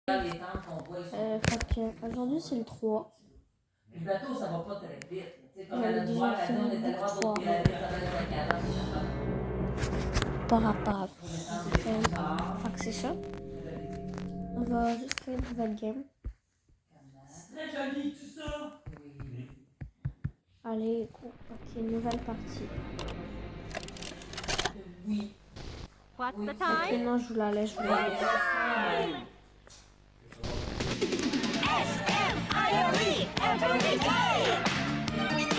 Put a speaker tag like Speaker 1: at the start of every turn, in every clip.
Speaker 1: Fait que aujourd'hui c'est le 3.
Speaker 2: Le bateau, ça va pas très vite.
Speaker 1: J'avais déjà fini beaucoup de soirées par rapport à fait que c'est ça. On va juste faire une nouvelle game.
Speaker 2: C'est très joli tout ça.
Speaker 1: Allez, go. Ok, nouvelle partie.
Speaker 2: Oui.
Speaker 3: What's the
Speaker 1: Ok,
Speaker 3: time?
Speaker 1: non, je vous la laisse, je vous la laisse.
Speaker 3: S-M-I-L-E, every day! No need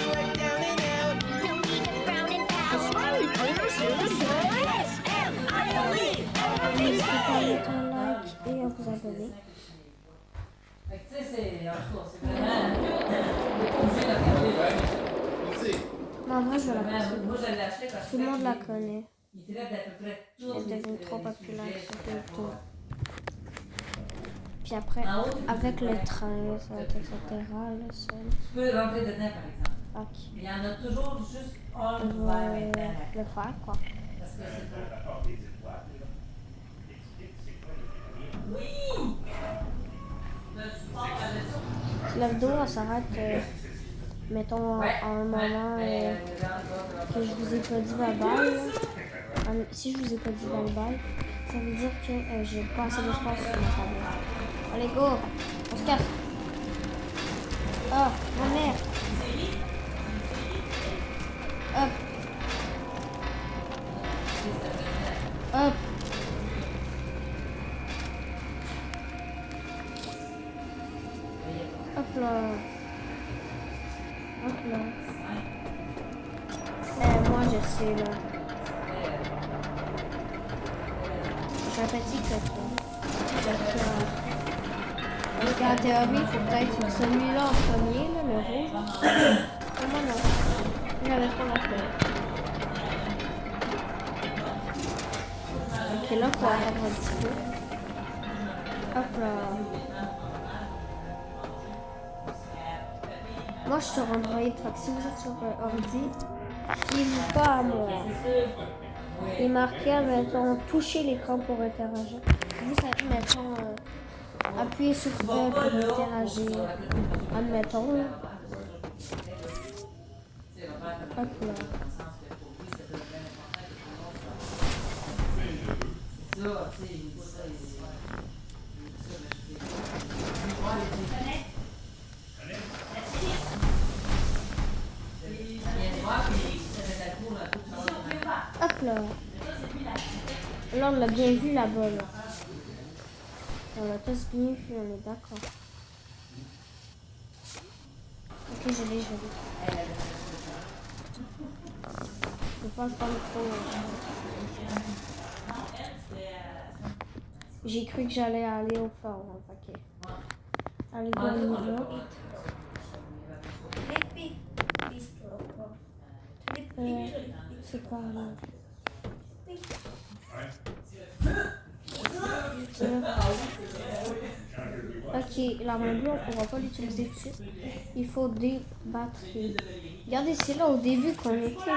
Speaker 3: to frown and pout. Smiley face, S-M-I-L-E, every
Speaker 1: N'hésitez pas à
Speaker 3: day!
Speaker 1: mettre un like et à vous abonner.
Speaker 2: Fait que tu sais, c'est. En tout cas, c'est vraiment. On est pas obligé de regarder.
Speaker 1: Mais en vrai, je vais la passer.
Speaker 2: Moi, je l'ai acheté parce que.
Speaker 1: Tout le monde la connaît.
Speaker 2: Il traite d'à peu près tout.
Speaker 1: Elle est devenue trop populaire sur YouTube. Puis après, avec le train, ça, etc. Le seul.
Speaker 2: Tu peux rentrer dedans, par exemple.
Speaker 1: Fait
Speaker 2: Il y en a toujours juste un
Speaker 1: que je
Speaker 2: ouvert
Speaker 1: vais
Speaker 2: maintenant.
Speaker 1: le faire, quoi.
Speaker 2: Parce que c'est pas. Oui!
Speaker 1: Si la vidéo elle s'arrête, mettons, à un moment que je vous ai pas dit bye bye, là. Si je vous ai pas dit bye bye, ça veut dire que j'ai pas assez d'espace sur ma tablette. Allez, go! On se casse! Oh, ma mère! Hop! Hop! Hop là! Hop là! Moi je sais là. J'ai un petit coton. Parce qu'en théorie, il faut peut-être celui-là en premier, là, le rouge. Moi non. J'avais trop la fleur. Ok, là, il faut attendre un petit peu. Hop là. Moi, je suis sur Android, fait que si vous êtes sur ordi, fiez-vous pas à moi. Il est marqué, mettons, toucher l'écran pour interagir. Vous savez, mettons, appuyer sur E pour interagir. Admettons, là. Hop là. Hop là. Là, on l'a bien vu là-bas, là. On l'a tous bien vu, on est d'accord. Ok, je l'ai. Je peux pas le prendre trop. J'ai cru que j'allais aller au fort, ok. Allez, go, on y va. C'est quoi là? Ok, la main bleue, on ne pourra pas l'utiliser tout de suite. Il faut des batteries. Regardez, c'est là au début qu'on était.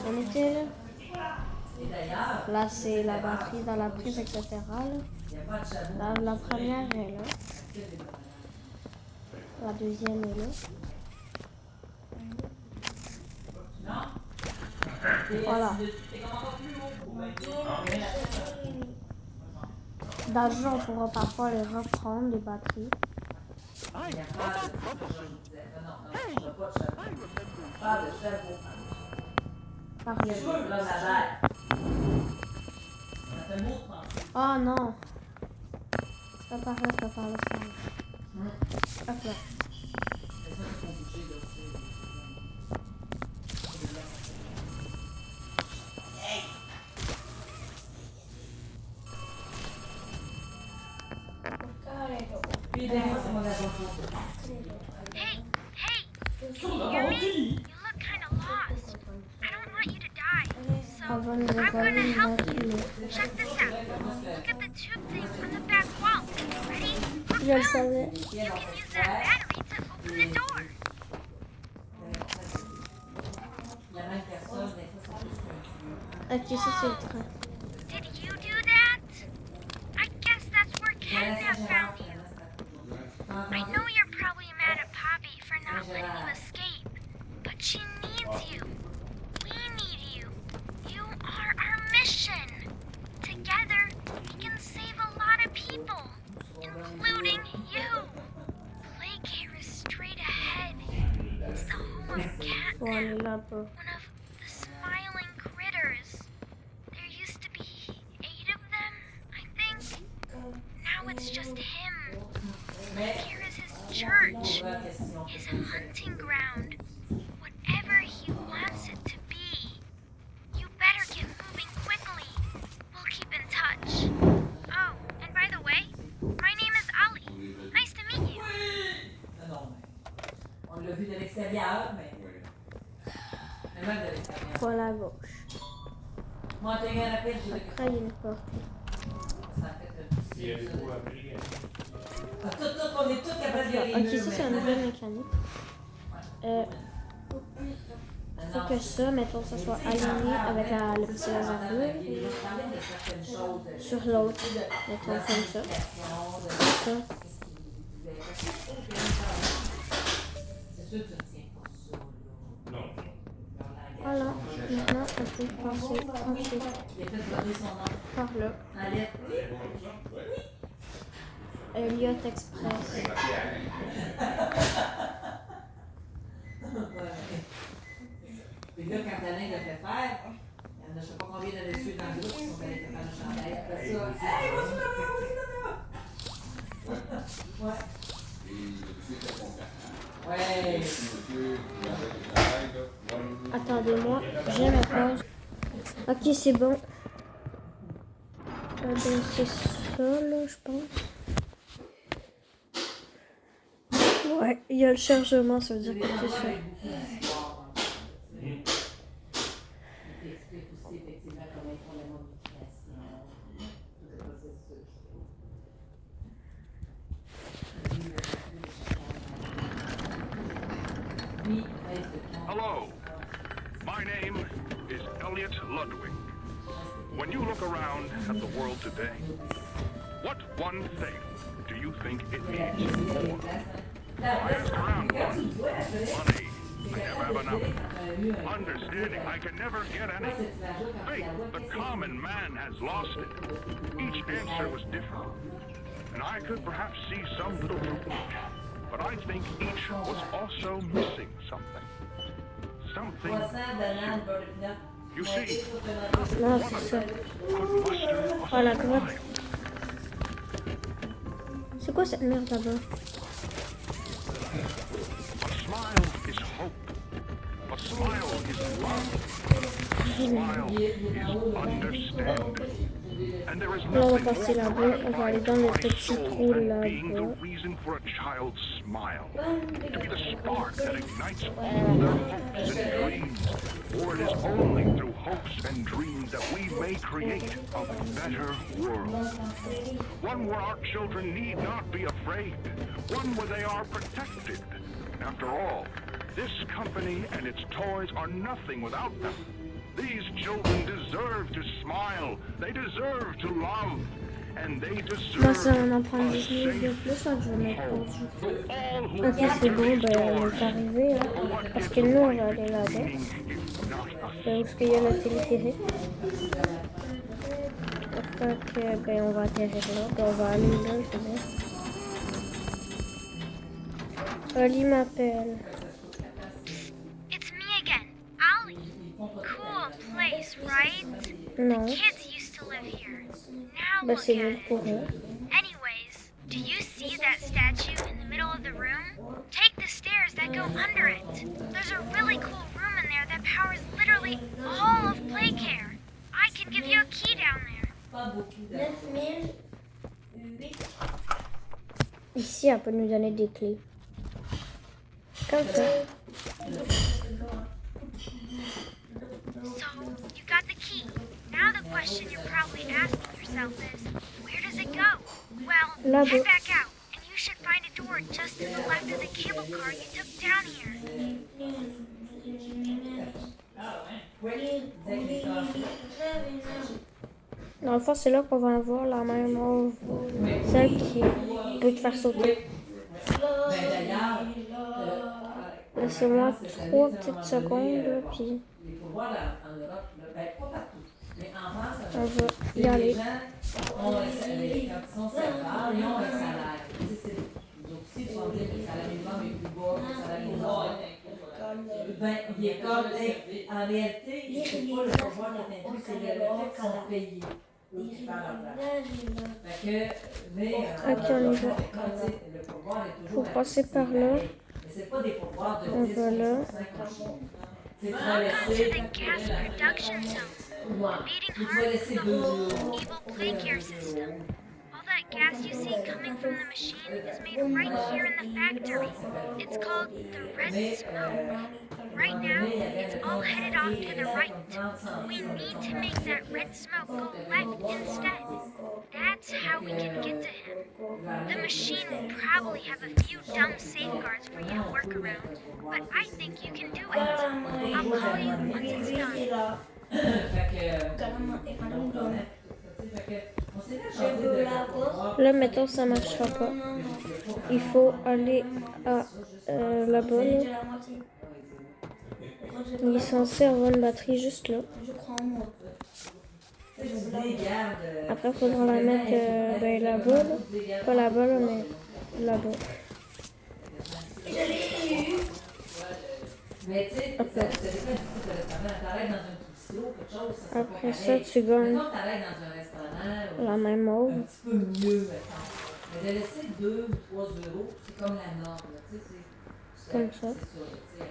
Speaker 1: On était là. Là, c'est la batterie dans la prise, etc. Là. La première est là. La deuxième est là. Voilà. Dans le jeu, on pourra parfois les reprendre, les batteries. Par oh non. C'est pas par là, c'est pas par là, c'est par là. Hop là.
Speaker 3: Hey, you look kind of lost. I don't want you to die. So, I'm going to help you. Check this out. Look at the tube thing on the back wall. Ready?
Speaker 1: Je le savais.
Speaker 3: You can use that battery to open the door.
Speaker 1: Ok, ça c'est le train.
Speaker 3: Did you do that? I guess that's where shouldn't have found you. I know you're probably mad at Poppy for not letting you escape, but she needs you. We need you. You are our mission. Together, we can save a lot of people, including you. Placare is straight ahead. It's the home of
Speaker 1: Faut aller
Speaker 3: Catnip,
Speaker 1: là-bas.
Speaker 3: one of the smiling critters. There used to be 8 of them, I think. Now it's just him. Here is his church, his hunting ground, whatever he wants it to be. You better get moving quickly. We'll keep in touch. Oh, and by the way, my name is Ali. Nice to meet you.
Speaker 2: Non, non, mais on l'a vu de l'extérieur, mais même de l'extérieur.
Speaker 1: Faut aller à gauche.
Speaker 2: Moi, t'es un rappel, je
Speaker 1: Après, il y a une porte.
Speaker 2: Ça fait le on est tous capables de les
Speaker 1: Ok, ça c'est une nouvelle mécanique. Faut que ça, mettons, ça soit aligné avec le petit laser bleu. Sur l'autre, mettons comme ça. Ça.
Speaker 2: C'est sûr que tu tiens pas ça, là.
Speaker 1: Voilà. Maintenant, on peut passer ensuite
Speaker 2: Il a fait donner son nom.
Speaker 1: par là.
Speaker 2: En lettres.
Speaker 1: Elliott Express.
Speaker 2: Puis là, quand Alain l'a fait faire, il y en a je sais pas combien de messieurs dans le groupe qui sont allés faire le chandail. Après ça, hey, vas-y là-bas, Ouais.
Speaker 1: Attendez-moi, j'ai ma pause. Ok, c'est bon. Ben, c'est ça, là, je pense. Ouais, il y a le chargement, ça veut dire que c'est ça.
Speaker 2: Il explique aussi effectivement comment ils font la modification, tout le processus.
Speaker 4: Hello, my name is Elliot Ludwig. When you look around at the world today, what one thing do you think it needs more? I ask around once. Money, I never have enough. Understanding, I can never get any. Faith, the common man has lost it. Each answer was different, and I could perhaps see some little truth. But I think each was also missing something. Something. You see,
Speaker 1: Non,
Speaker 4: one
Speaker 1: c'est
Speaker 4: of
Speaker 1: ça.
Speaker 4: them could muster
Speaker 1: Oh,
Speaker 4: a
Speaker 1: la grotte.
Speaker 4: smile.
Speaker 1: C'est quoi cette merde là-bas?
Speaker 4: A smile is hope. A smile is love. A smile is understanding. And there is
Speaker 1: Là, on va
Speaker 4: nothing
Speaker 1: passer
Speaker 4: more
Speaker 1: là-bas. On va aller dans le
Speaker 4: gratifying
Speaker 1: petit
Speaker 4: to my
Speaker 1: trou
Speaker 4: soul than being the
Speaker 1: là-bas.
Speaker 4: reason for a child's smile. To be the spark that ignites all their hopes and dreams. For it is only through hopes and dreams that we may create a better world. One where our children need not be afraid. One where they are protected. After all, this company and its toys are nothing without them. These children deserve to smile. They deserve to love. And they
Speaker 1: Moi, ça,
Speaker 4: deserve
Speaker 1: on en prend
Speaker 4: a
Speaker 1: 10 minutes de
Speaker 4: safe
Speaker 1: plus, hein, je vais mettre
Speaker 4: home.
Speaker 1: pause.
Speaker 4: To all who
Speaker 1: Ok, c'est
Speaker 4: enter
Speaker 1: bon,
Speaker 4: these
Speaker 1: ben, on
Speaker 4: doors,
Speaker 1: est arrivé, hein. Parce que nous, on va aller là-bas.
Speaker 4: meaning if not us.
Speaker 1: Ben, où est-ce qu'il y a le téléphérique? Fait que, ben, on va atterrir là. Ben, on va aller là, je veux dire. Oli m'appelle.
Speaker 3: It's me again, Ollie. Cool place, right?
Speaker 1: Non.
Speaker 3: Kids used to live here. Now
Speaker 1: Ben,
Speaker 3: look
Speaker 1: c'est
Speaker 3: at
Speaker 1: le
Speaker 3: it.
Speaker 1: courant.
Speaker 3: Anyways, do you see that statue in the middle of the room? Take the stairs that go under it. There's a really cool room in there that powers literally all of Playcare. I can give you a key down there.
Speaker 2: Pas beaucoup de...
Speaker 1: 9008. Ici, elle peut nous donner des clés. Comme ça.
Speaker 3: So, you got the key. Now the question you're probably asking yourself is, where does it go? Well,
Speaker 1: Là-bas.
Speaker 3: head back out, and you should find a door just to the left of the cable car you took down here.
Speaker 1: Dans le fond, c'est là qu'on va avoir la main mauve. Celle qui peut te faire sauter.
Speaker 2: D'ailleurs,
Speaker 1: Laissez-moi 3 petites secondes, là, puis
Speaker 2: les pouvoirs en Europe, ben, pas partout, mais en France,
Speaker 1: on va y
Speaker 2: les
Speaker 1: aller.
Speaker 2: gens ont un salaire. Quand ils sont serveurs, ils ont un salaire. Tu sais, nous aussi, tu vas me dire que le salaire minimum est plus bas que le salaire minimum. Ben, il est comme, en réalité, c'est pas le pouvoir qui est inclus, c'est le fait qu'ils sont payés. Qui parlent en place. Fait que, mais,
Speaker 1: Ok, on y va.
Speaker 2: le pouvoir est toujours
Speaker 1: Faut passer par là.
Speaker 2: mais c'est pas des pouvoirs de
Speaker 1: On
Speaker 2: 10,
Speaker 1: va là.
Speaker 2: 5 machines. Tu vas
Speaker 3: To
Speaker 2: laisser,
Speaker 3: the gas production zone.
Speaker 2: ouais,
Speaker 3: Beating
Speaker 2: tu vas
Speaker 3: heart
Speaker 2: laisser
Speaker 3: pump
Speaker 2: 2
Speaker 3: the
Speaker 2: euros.
Speaker 3: evil plague care system. All that gas you see coming from the machine is made right here in the factory. It's called the red smoke. Right now, it's all headed off to the right. We need to make that red smoke go left instead. That's how we can get to him. The machine will probably have a few dumb safeguards for you to work around, but I think you can do it. I'll call you once it's done.
Speaker 2: Fait que, on s'est déjà jasé de
Speaker 1: Là, mettons, ça marchera pas. Il faut aller à là-bas. Là. Il est censé avoir une batterie juste là. Après, il faudra la mettre ben, là-bas. Là. Pas là-bas, là, mais là-bas.
Speaker 2: Mais tu sais, ça dépend du type de restaurant. T'arrêtes dans un bistrot, quelque chose, ça sera pas
Speaker 1: Après ça,
Speaker 2: pareil.
Speaker 1: tu gagnes
Speaker 2: Mettons, t'arrêtes dans un restaurant,
Speaker 1: la main mauve.
Speaker 2: un petit peu mieux, mettons. Mais de laisser 2 ou 3 euros, c'est comme la norme, là, tu sais, c'est
Speaker 1: Comme ça.
Speaker 2: c'est sûr, tu sais.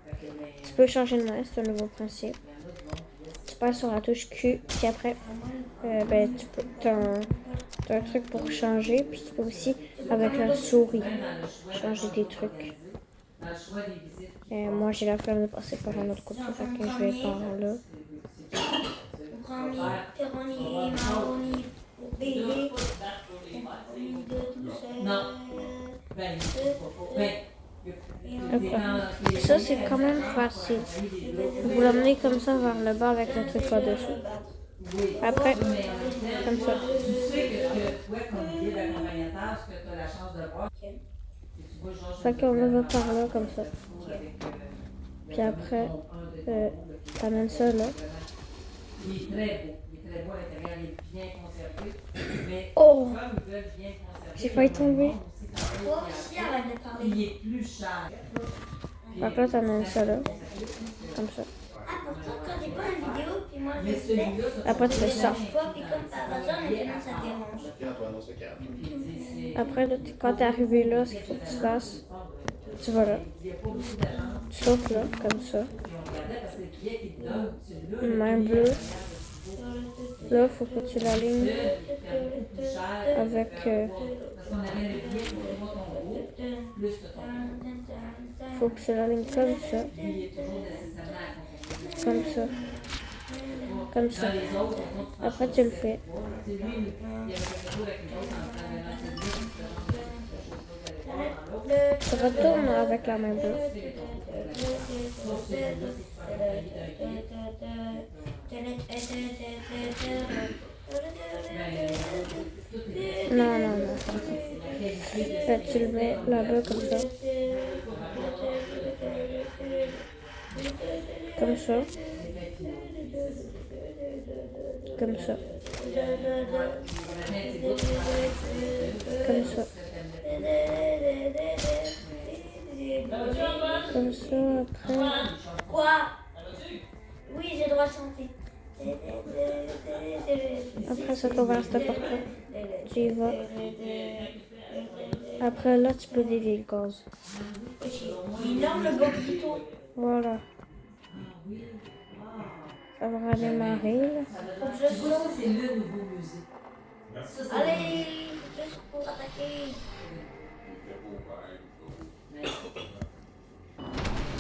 Speaker 2: Fait que, mais,
Speaker 1: Tu peux changer de main, c'est un nouveau principe.
Speaker 2: il y en a qui vont, puis là,
Speaker 1: Tu passes sur la touche Q, puis après, ben, tu peux, t'as un truc pour changer, puis tu peux aussi, avec la souris, changer des trucs.
Speaker 2: dans le choix des visites,
Speaker 1: Moi, j'ai la flemme de passer par un autre côté, fait que je vais par là.
Speaker 2: non, ben,
Speaker 1: Ça, c'est quand même facile. Vous l'amenez comme ça vers le bas avec le truc par-dessus. Après, comme ça.
Speaker 2: tu sais que toi, comme guide accompagnateur, ce que tu as la chance de voir, et tu vois Georges
Speaker 1: Fait qu'on va par là, comme ça. Puis après, t'amènes ça là.
Speaker 2: il est très beau. Il est très beau à l'intérieur, il est bien conservé. Mais
Speaker 1: Oh!
Speaker 2: comme ils veulent bien conserver,
Speaker 1: J'ai failli tomber.
Speaker 2: il est plus cher.
Speaker 1: Fait que là, t'amènes ça là. Comme ça.
Speaker 5: Pourtant, quand j'ai pas une vidéo, puis moi je
Speaker 2: Mais
Speaker 5: le fais,
Speaker 2: celui-là, ça
Speaker 1: Après, tu fais ça.
Speaker 5: pas, puis comme par hasard, maintenant ça dérange.
Speaker 1: Après, là, quand t'es arrivé là, ce qu'il faut que tu fasses, tu vas là. Tu sautes là, comme ça. Une main bleue. Là, il faut que tu l'alignes avec... faut que tu l'alignes comme ça. Comme ça. Comme ça. Après, tu le fais. Tu retournes avec la main bleue. Non, non, non. Là, tu le mets là-bas comme ça. Comme ça. Comme ça. Comme ça. Comme ça, après.
Speaker 5: Quoi? Oui, j'ai le droit de chanter.
Speaker 1: Après, ça t'ouvre cette porte-là. Tu y vas. Après, là, tu peux dévier le gaz.
Speaker 5: C'est énorme le boquito.
Speaker 1: Voilà. Ça va redémarrer, là.
Speaker 5: Faut que je saute.
Speaker 2: C'est le nouveau musée.
Speaker 5: Allez, juste pour attaquer.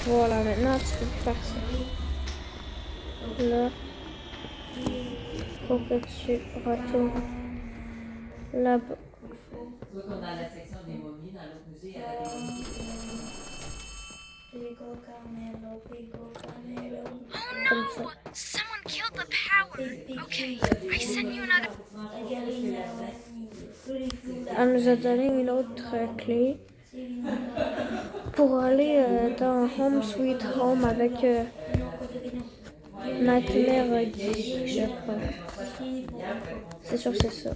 Speaker 1: Voilà, maintenant, tu peux faire ça. Là, faut que tu retournes là-bas.
Speaker 2: Tu vois, comme dans la section des momies, dans l'autre musée, il y avait des momies.
Speaker 5: Pico Camelo, Pico Camelo.
Speaker 1: Comme ça.
Speaker 3: Oh no! Someone killed the power. Okay, I sent you another.
Speaker 1: Elle nous a donné une autre clé pour aller dans Home Sweet Home avec Nightmare Guy, je crois. C'est sûr, c'est ça.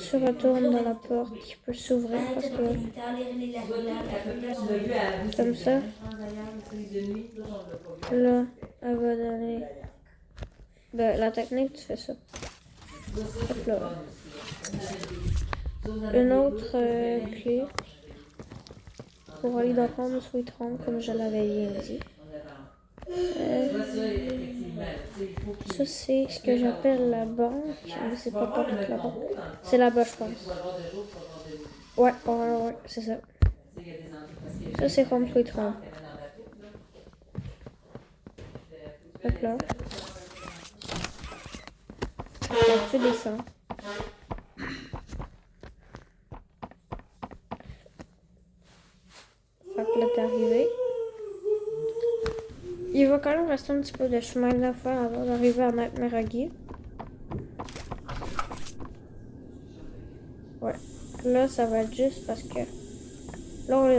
Speaker 1: Je retourne dans la porte qui peut s'ouvrir parce que comme ça, là, elle va donner. Ben, la technique, tu fais ça. Hop là. Une autre clé pour aller dans Home Sweet Home, comme je l'avais bien dit. Ça, c'est ce que j'appelle la banque, mais c'est pas la banque. C'est là-bas, je pense. Ouais, c'est ça. Ça, c'est Home Sweet Home. Hop là. Là, tu descends. Fait que là, t'es arrivé. Il va quand même rester un petit peu de chemin à faire avant d'arriver à Nightmare Guy. Ouais. Là, ça va être juste parce que là, on est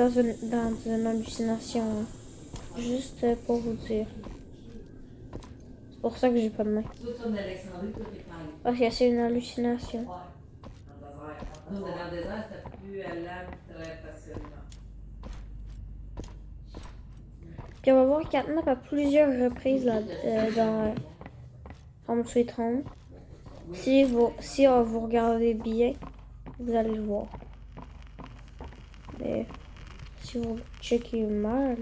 Speaker 1: dans une hallucination. Hein. Juste pour vous dire. C'est pour ça que j'ai pas de main. Parce que c'est une hallucination.
Speaker 2: Dans le désert, c'était plus à l'âme très passionnant.
Speaker 1: Puis on va voir Catnap à plusieurs reprises là, dans Home Sweet Home. Si vous regardez bien, vous allez le voir. Mais si vous checkez mal,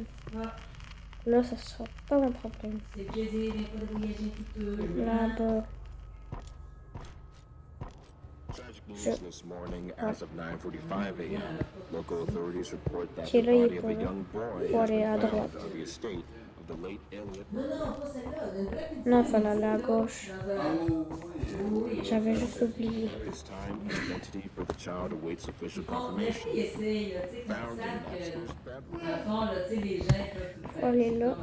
Speaker 1: là ça sera pas mon problème. Là-bas.
Speaker 4: Tragic news this morning as of 9:45 a.m. Local authorities report that
Speaker 1: Qui est
Speaker 4: the
Speaker 1: là, il
Speaker 4: body
Speaker 1: est
Speaker 4: of
Speaker 1: pas
Speaker 4: a
Speaker 1: là.
Speaker 4: young boy
Speaker 1: Faut
Speaker 4: has
Speaker 1: aller
Speaker 4: been
Speaker 1: à
Speaker 4: found
Speaker 1: droite.
Speaker 4: on the estate of the late Elliot.
Speaker 1: Non, il fallait aller à gauche. J'avais juste oublié.
Speaker 4: This time, identity for the child awaits official confirmation. Found in Baxter's bedroom.
Speaker 1: Faut aller là.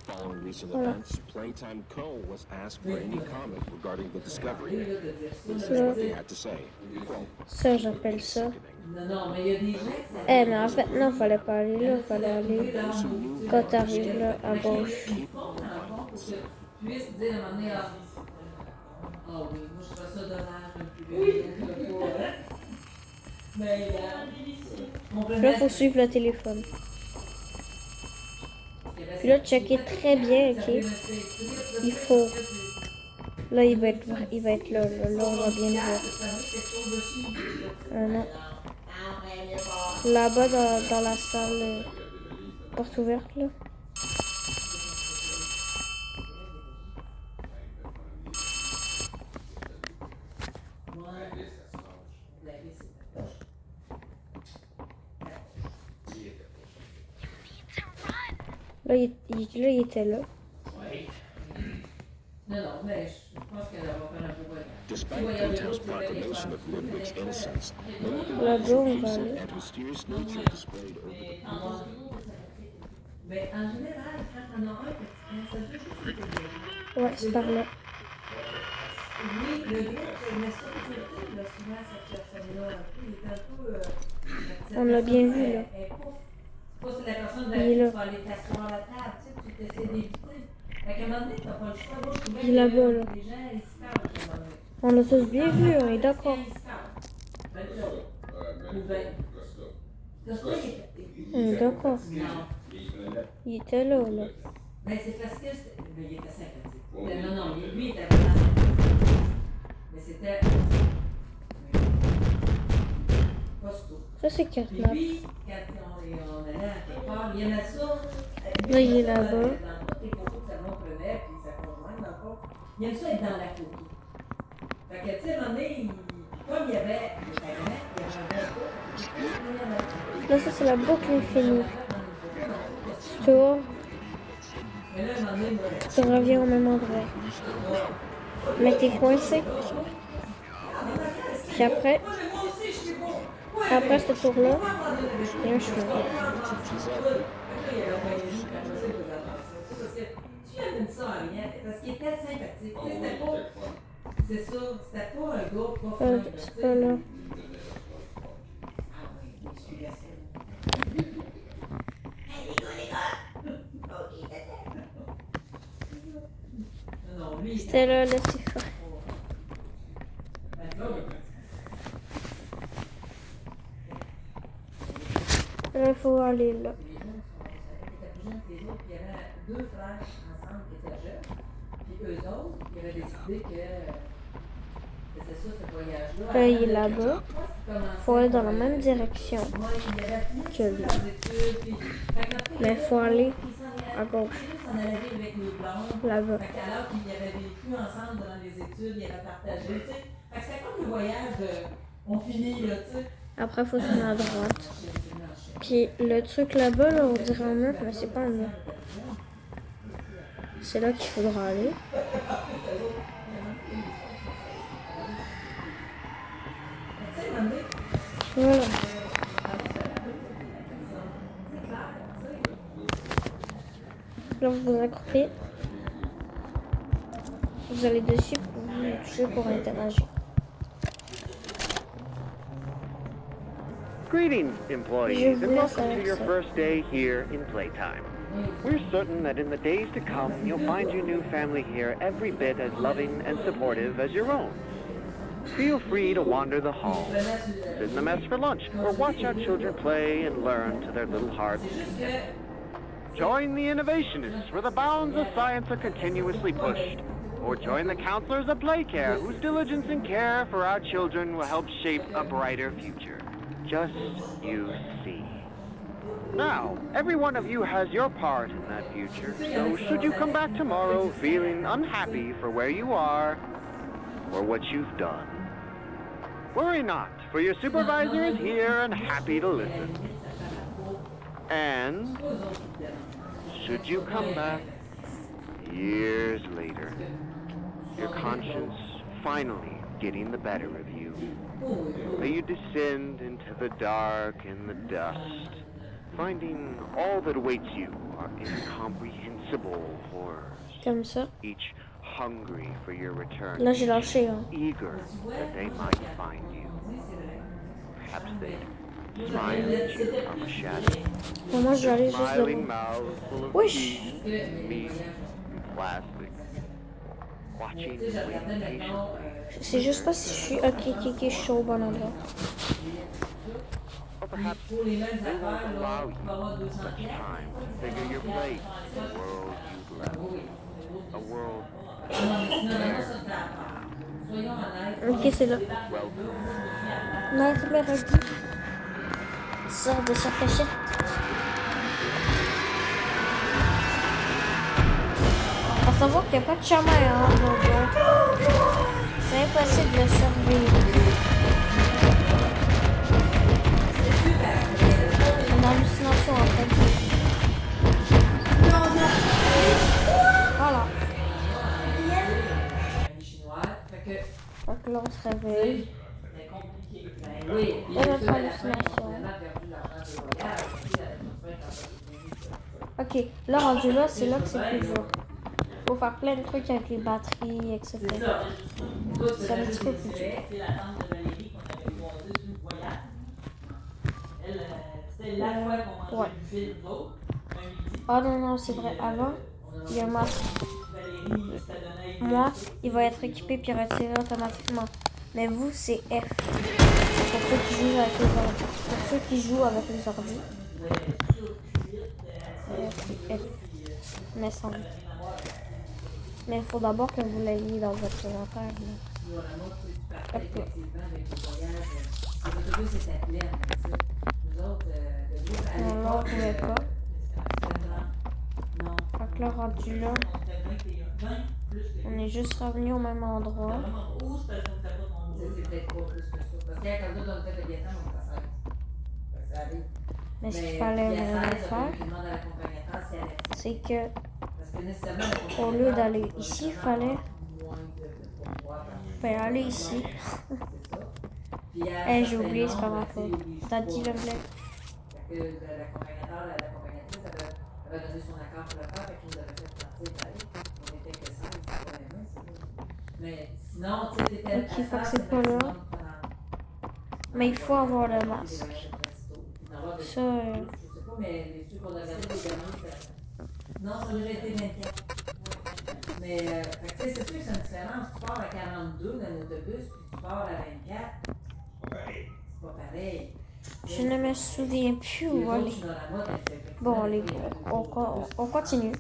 Speaker 4: Following recent events, Playtime Co. was asked for any comment regarding the discovery. This is what they had to say. Quote,
Speaker 1: Ça, j'appelle ça.
Speaker 2: Non, mais il y a des gens que ça...
Speaker 1: Mais en fait, non, fallait pas aller là. Fallait aller quand t'arrives là, à gauche.
Speaker 2: Tu puisses dire à un moment donné, ah oui, moi je trouve ça dommage de plus mais
Speaker 1: Là, faut suivre le téléphone. Puis là, checker très bien, ok? Il faut. Là, il va être là. Là, on va bien le voir. Non. Là-bas, dans la salle, porte ouverte, là. Là, il était là.
Speaker 2: non, mais je pense qu'elle va faire un peu de...
Speaker 4: despite Playtime's proclamation of Ludwig's innocence,
Speaker 1: Là-bas, on va aller.
Speaker 4: and mysterious nature displayed over the
Speaker 2: Mais en général, quand on a un petit ça fait juste
Speaker 1: Ouais, c'est par là.
Speaker 2: oui, le gars, mais ça, souvent, cette personne-là, il est un peu...
Speaker 1: On l'a bien vu, là.
Speaker 2: Pas si la personne
Speaker 1: Il est là.
Speaker 2: va aller t'asseoir à la table, tu t'essaies d'éviter. Fait qu'à un moment donné, t'as pas le choix. Moi, je trouvais
Speaker 1: Il est là-bas, là.
Speaker 2: les gens, ils se parlent à un moment donné.
Speaker 1: On l'a tous bien vu, on est d'accord.
Speaker 2: Ils se parlent. Ou ben...
Speaker 1: On est d'accord.
Speaker 2: Non.
Speaker 1: Il était là, là.
Speaker 2: Ben, c'est parce que... Ben, il était sympathique. Non, non, lui, il était vraiment sympathique. Mais c'était... Costaud.
Speaker 1: Ça, c'est Catnap.
Speaker 2: Puis, quand on allait à quelque part, il y en a ça.
Speaker 1: Là, il est là-bas.
Speaker 2: Dans toutes les photos que Salomon prenait, puis sa conjointe, dans le fond, il aime ça être dans la photo. Fait que, tu sais, à un moment donné, comme il y avait des parents, il y avait un peu.
Speaker 1: Là, ça, c'est la boucle infinie. Tu tournes,
Speaker 2: Mais là, à un moment donné, moi,
Speaker 1: tu reviens au même endroit. Mais t'es coincé. Puis après ce tour-là, il y a un chemin.
Speaker 2: Tu amènes ça à rien, parce qu'il était sympathique. C'est ça, c'était pas un gars pas fin.
Speaker 1: C'est pas là. C'était là, c'est fort. Là, il faut aller là.
Speaker 2: Il y avait deux frères ensemble qui étaient jeunes. Puis eux autres, ils avaient décidé que c'était ça, ce voyage-là.
Speaker 1: Là, il est là-bas. Il faut aller dans la même direction que lui. Mais il faut aller à gauche. Là-bas.
Speaker 2: Alors qu'ils avaient vécu ensemble dans les études, ils avaient partagé. C'était comme le voyage de on finit, là, tu sais.
Speaker 1: Après, il faut tourner à droite. Puis le truc là-bas, là, on dirait un mur, mais c'est pas un mur. C'est là qu'il faudra aller. Voilà. Là, vous vous accroupez. Vous allez dessus pour vous toucher pour interagir.
Speaker 6: Greetings, employees, and welcome to your first day here in Playtime. We're certain that in the days to come, you'll find your new family here every bit as loving and supportive as your own. Feel free to wander the halls, sit in the mess for lunch, or watch our children play and learn to their little hearts' content. Join the innovationists where the bounds of science are continuously pushed. Or join the counselors of Playcare whose diligence and care for our children will help shape a brighter future. Just you see. Now, every one of you has your part in that future, so should you come back tomorrow feeling unhappy for where you are or what you've done, worry not, for your supervisor is here and happy to listen. And should you come back years later, your conscience finally getting the better of you, may you descend into the dark and the dust, finding all that awaits you are incomprehensible horrors,
Speaker 1: Comme ça.
Speaker 6: each hungry for your return,
Speaker 1: Là, j'ai lâché. Hein.
Speaker 6: eager that they might find you. Perhaps they'd smile at you from a shadow,
Speaker 1: Bon, moi, je vais aller juste
Speaker 6: smiling
Speaker 1: devant.
Speaker 6: mouths full of
Speaker 1: Wesh.
Speaker 6: teeth, meat, and plastic, watching you wait patiently.
Speaker 1: C'est juste pas si je suis ok, je suis au bon endroit.
Speaker 6: Or perhaps they won't allow you such time to figure your place in the world you've left. A world
Speaker 1: Ok, c'est là.
Speaker 6: welcome.
Speaker 1: Nightmare Alley. Sors de sa cachette. Faut savoir qu'il n'y a pas de chemin, hein, donc c'est impossible de survivre. C'est une hallucination en fait. Voilà. Donc là on se réveille. Et notre hallucination. Ok, là rendu là, c'est là que c'est plus dur. Faut faire plein de trucs avec les batteries, etc. C'est un petit peu plus dur. Ouais. Oh non, c'est vrai. Avant, il y a un masque. Moi, il va être équipé puis retiré automatiquement. Mais vous, c'est F. Pour ceux qui jouent avec les ordi. Pour ceux qui jouent avec les ordi. C'est F. Mais sans. Mais il faut d'abord que vous l'ayez dans votre inventaire. Hop là. Non, là, on ne pouvait pas. Fait que là, rendu là, on est juste revenu au même endroit. Mais ce qu'il fallait vraiment faire, c'est que au lieu d'aller ici, il fallait Ben, allez ici.
Speaker 2: Hey,
Speaker 1: J'ai oublié, c'est pas ma faute. T'as dit le voulait.
Speaker 2: L'accompagnatrice avait donné son accord pour le faire, fait qu'il nous avait fait partir d'aller. On était que 5, c'est pas les mains, mais sinon, tu sais, t'étais.
Speaker 1: Ok, fait que c'est pas là. Mais il faut avoir le masque. Ça,
Speaker 2: Je sais pas, mais ceux qu'on a regardés, les derniers, c'était. Non, ça a déjà été 24. Mais, fait que, tu sais, c'est sûr que c'est une différence. Tu pars à 42 dans l'autobus, puis tu pars à 24. C'est pas pareil.
Speaker 1: je ne me souviens plus où aller. Bon, allez, on continue.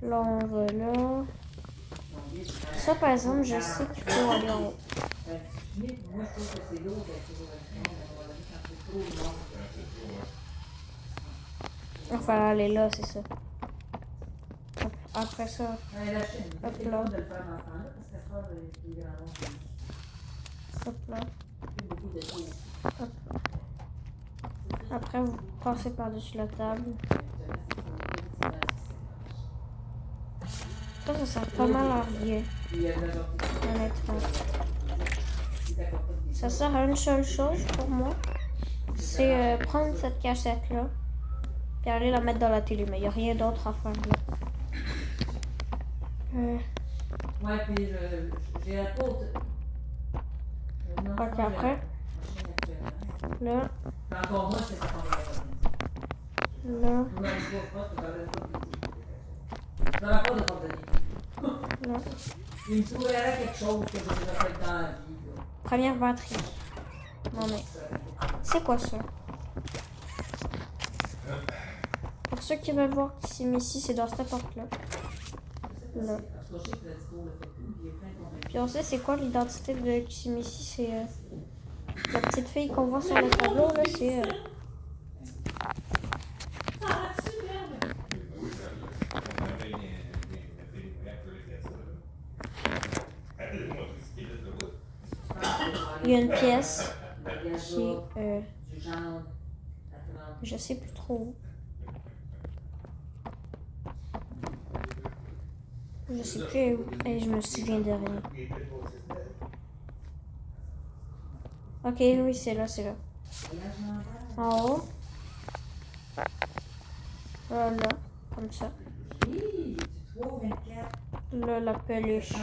Speaker 1: Là, on va là. Ça, par exemple, je sais qu'il faut aller en haut.
Speaker 2: Moi, je trouve que c'est lourd d'être toujours
Speaker 1: Enfin, aller là, c'est ça. Après ça, hop là. Hop là. Hop là. Après, vous passez par-dessus la table. Ça sert pas mal à rien. Honnêtement. Ça sert à une seule chose pour moi. C'est prendre cette cachette-là. Puis aller la mettre dans la télé. Mais il n'y a rien d'autre à faire là.
Speaker 2: Ouais, puis j'ai la côte.
Speaker 1: Ok, après. Là.
Speaker 2: Encore moi, c'est ça qu'on va
Speaker 1: Là.
Speaker 2: Dans la porte de coordonnées.
Speaker 1: Là.
Speaker 2: Il me trouverait quelque chose que je vais faire dans la vie.
Speaker 1: Première batterie. Non mais. C'est quoi ça? Pour ceux qui veulent voir qui c'est Missy, c'est dans cette porte-là. Là. Puis on sait c'est quoi l'identité de Kissimisi, c'est la petite fille qu'on voit sur le tableau là, c'est il y a une pièce qui je sais plus trop où. Je sais plus où. Et je me souviens de rien. Ok, oui, c'est là, c'est là. En haut. Là, comme ça. Là, la peluche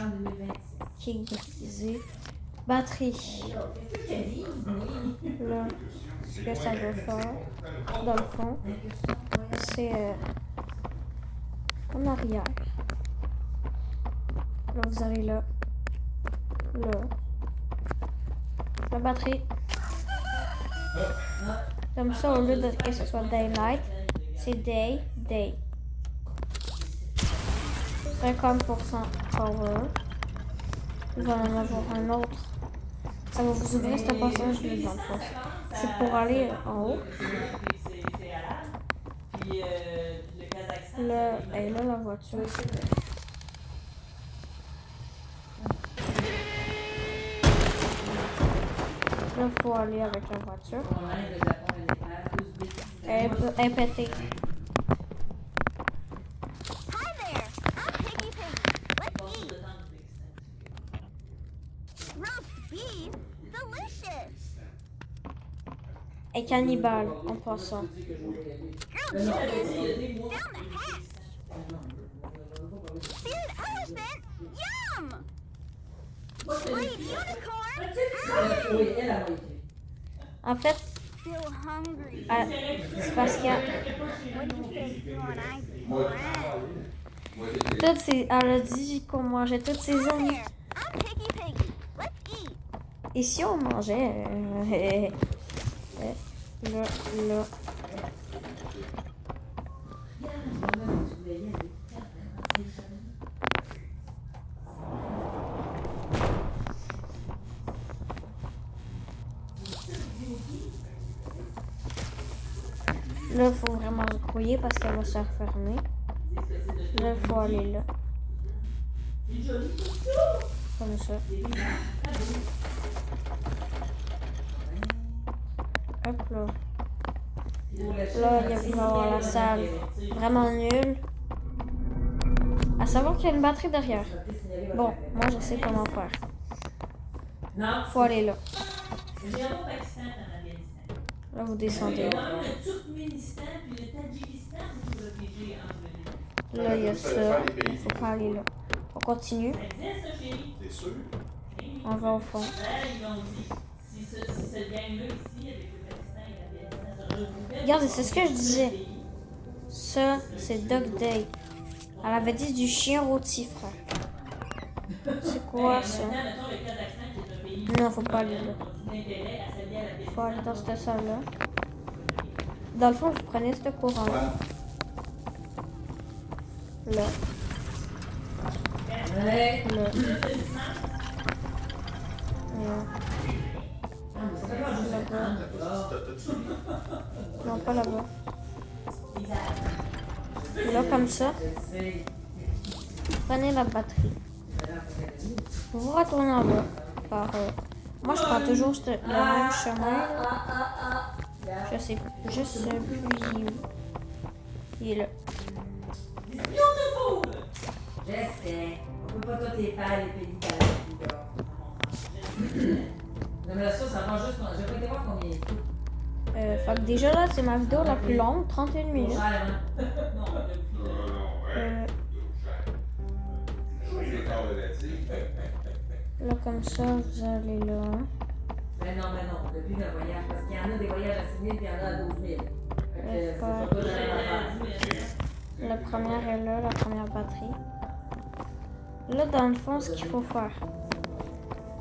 Speaker 1: qui est brisée. Batterie. Là, ce que ça veut faire, dans le fond, c'est en arrière. Là, vous allez là. Là. La batterie. Comme ça, au lieu de que ce soit daylight, c'est day. 50% power. Vous allez en avoir un autre. Ça va vous ouvrir ce passage-là dans le fond. C'est pour aller en haut. Là, et là, la voiture. Là, il faut aller avec la voiture. Elle est pétée.
Speaker 3: Hi there! I'm Piggy Piggy. Let's eat. Roast beef? Delicious!
Speaker 1: Elle est cannibale en passant.
Speaker 3: Grilled chicken? Down the hatch! Seared elephant? Yum! Played unicorn?
Speaker 1: En fait,
Speaker 3: Feel hungry.
Speaker 1: c'est parce qu'il y a
Speaker 3: What do you think when I brown?
Speaker 1: toutes ces... Elle a dit qu'on mangeait toutes ses
Speaker 3: Hi
Speaker 1: amies.
Speaker 3: there! I'm Piggy Piggy. Let's eat.
Speaker 1: Et si on mangeait... là. Là, il faut vraiment se grouiller parce qu'elle va se refermer. Là, il faut aller là. Comme ça. Hop là. Là, il va y avoir la salle vraiment nulle. À savoir qu'il y a une batterie derrière. Bon, moi, je sais comment faire.
Speaker 2: Non.
Speaker 1: Faut aller là.
Speaker 2: J'ai un au Pakistan, en Afghanistan.
Speaker 1: Là, vous descendez.
Speaker 2: Il y a quand même le Turkménistan puis le Tadjikistan où vous réfléchissez entre les deux.
Speaker 1: Là, il y a ça. Faut pas aller là. On continue.
Speaker 2: Ça existe, ça, chérie?
Speaker 7: T'es sûr?
Speaker 1: On va au fond.
Speaker 2: Là, ils l'ont dit. Si cette gang-là ici, avec le Pakistan et l'Afghanistan, se regroupait.
Speaker 1: Regardez, c'est ce que je disais. Ça, c'est Dog Day. Elle avait dit du chien rôti, frère. C'est quoi ça?
Speaker 2: Maintenant, mettons le Kazakhstan qui est un pays.
Speaker 1: Non, faut pas aller là.
Speaker 2: D'intérêt à s'allier à l'Afghanistan.
Speaker 1: Faut aller dans cette salle-là. Dans le fond, vous prenez ce courant-là. Là.
Speaker 2: Ouais.
Speaker 1: Là. Là. Non, pas là-bas. Là, comme ça. Prenez la batterie. Vous retournez en bas. Moi, je prends toujours le même chemin. Je sais plus. Je sais plus. Il est là.
Speaker 2: Je sais. On peut pas toutes les faire, les pays non, mais la sauce, ça mange juste. Je vais pas te voir combien il coûte.
Speaker 1: Fait que déjà là, c'est ma vidéo la plus longue, 31 minutes. Là, comme ça, vous allez là.
Speaker 2: Mais non, depuis le voyage. Parce qu'il y en a des voyages à 6 000 puis il y en a à 12 000.
Speaker 1: La première est là, la première batterie. Là, dans le fond, ce qu'il faut faire.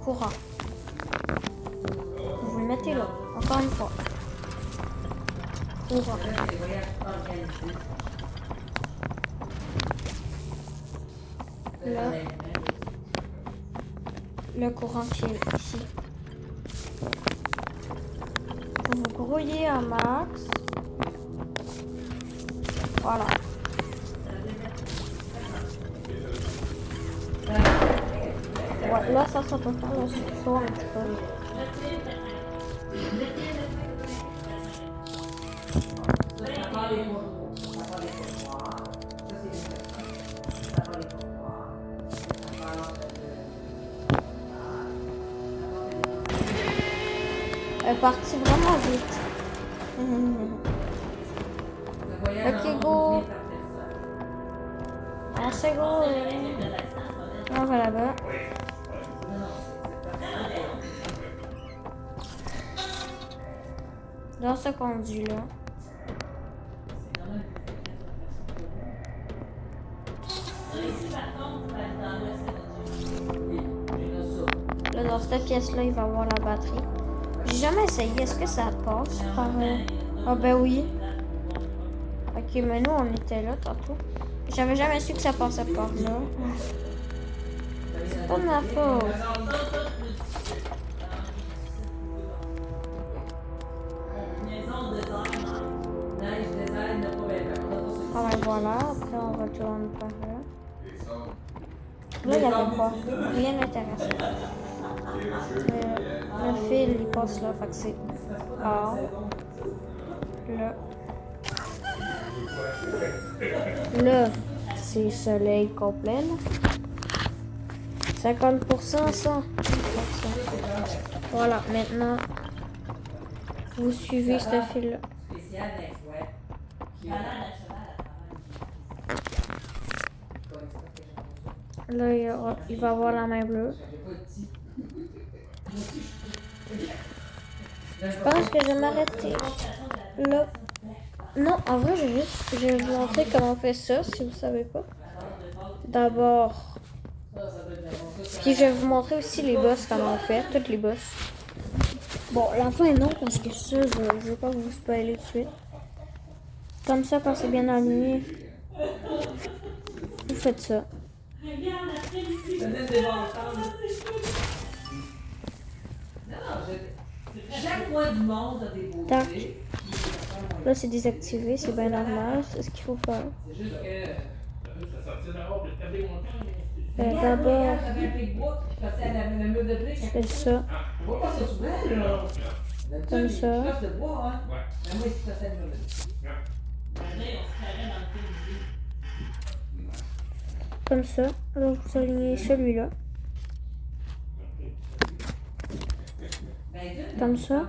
Speaker 1: Courant. Vous le mettez là, encore une fois. Courant. Là, le courant qui est ici. Vous grouillez un max. Voilà. Ouais, là, ça peut faire le sursaut un petit peu. Elle est partie vraiment vite. Ok, go. On sait go. On va là-bas. Dans ce conduit là. Là, dans cette pièce-là, il va avoir la batterie. J'ai jamais essayé. Est-ce que ça passe par... Ah ben oui. Ok, mais nous, on était là tantôt. J'avais jamais su que ça passait par là. C'est pas de ma faute. Ah ben voilà, après on retourne par là. Là, il y avait quoi? Rien d'intéressant. Le fil, il passe là, fait que c'est or. Là. Là, c'est soleil complet, là. 50%, 100%. Voilà, maintenant, vous suivez ce fil-là. Là, il va avoir la main bleue. Je pense que je vais m'arrêter là. Non, en vrai, je vais vous montrer comment on fait ça, si vous savez pas. D'abord, puis je vais vous montrer aussi les boss, comment on fait, toutes les boss. Bon, la fin non, parce que ça, je veux pas vous spoiler tout de suite. Comme ça, quand c'est bien aligné, vous faites ça.
Speaker 2: Chaque coin du monde a des beautés.
Speaker 1: Tac. Là, c'est désactivé, c'est bien normal, c'est ce qu'il faut faire.
Speaker 2: C'est juste que.
Speaker 1: D'abord, c'est ça. Comme ça. Comme ça. Alors, vous alignez celui-là. Comme ça.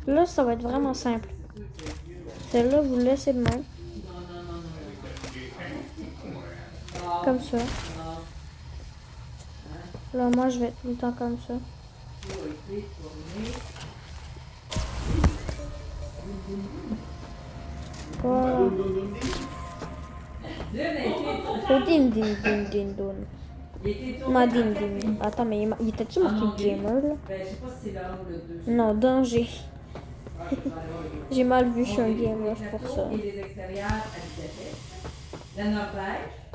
Speaker 1: Là, ça va être vraiment simple. Celle-là, vous le laissez de même. Comme ça. Là, moi, je vais être tout le temps comme ça. Voilà. Din din din din din. Ma din din. Attends, mais il était-tu marqué gamer là? Non, danger. J'ai mal vu, je suis un gamer pour ça.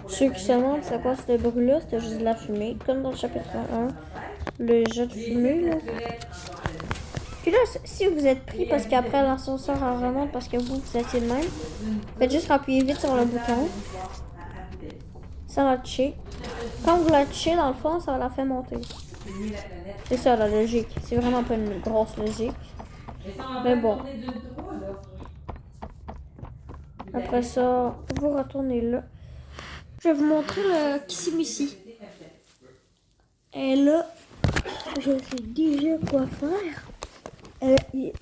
Speaker 1: Ceux qui se demandent c'est quoi ce bruit-là, c'était juste de la fumée, comme dans le chapitre 1. Le jet de fumée là. Puis là, si vous êtes pris parce qu'après l'ascenseur remonte parce que vous étiez de même, faites juste appuyer vite sur le bouton. Ça va toucher. Quand vous la touchez, dans le fond, ça va la faire monter. C'est ça la logique. C'est vraiment pas une grosse logique. Mais bon. Après ça, vous retournez là. Je vais vous montrer le Kissimisi. Et là, je sais déjà quoi faire.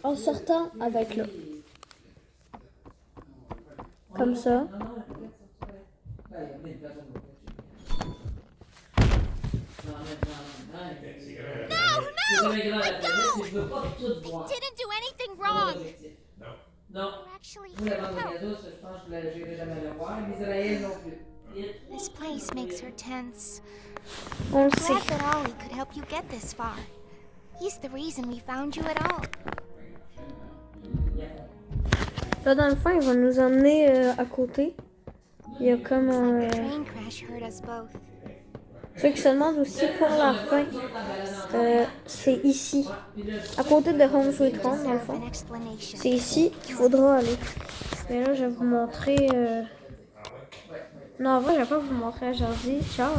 Speaker 1: En sortant avec là. Comme ça.
Speaker 3: No! Didn't do anything wrong!
Speaker 2: Non.
Speaker 3: Actually,
Speaker 2: Vous, la bande de gazos, je pense que je n'irai jamais le voir. L'Israël non plus.
Speaker 3: this place makes her tense.
Speaker 1: On le sait.
Speaker 3: Glad that Ollie could help you get this far. He's the reason we found you at all.
Speaker 1: Là, dans le fond, il va nous emmener à côté. Il y a comme un...
Speaker 3: The train crash hurt us both.
Speaker 1: Ceux qui se demandent aussi pour la fin, c'est ici. À côté de Home Sweet Home, dans le fond.
Speaker 3: An explanation.
Speaker 1: C'est ici qu'il faudra aller. Mais là, je vais vous montrer... Non, en vrai, je vais pas vous montrer. Je leur dis ciao.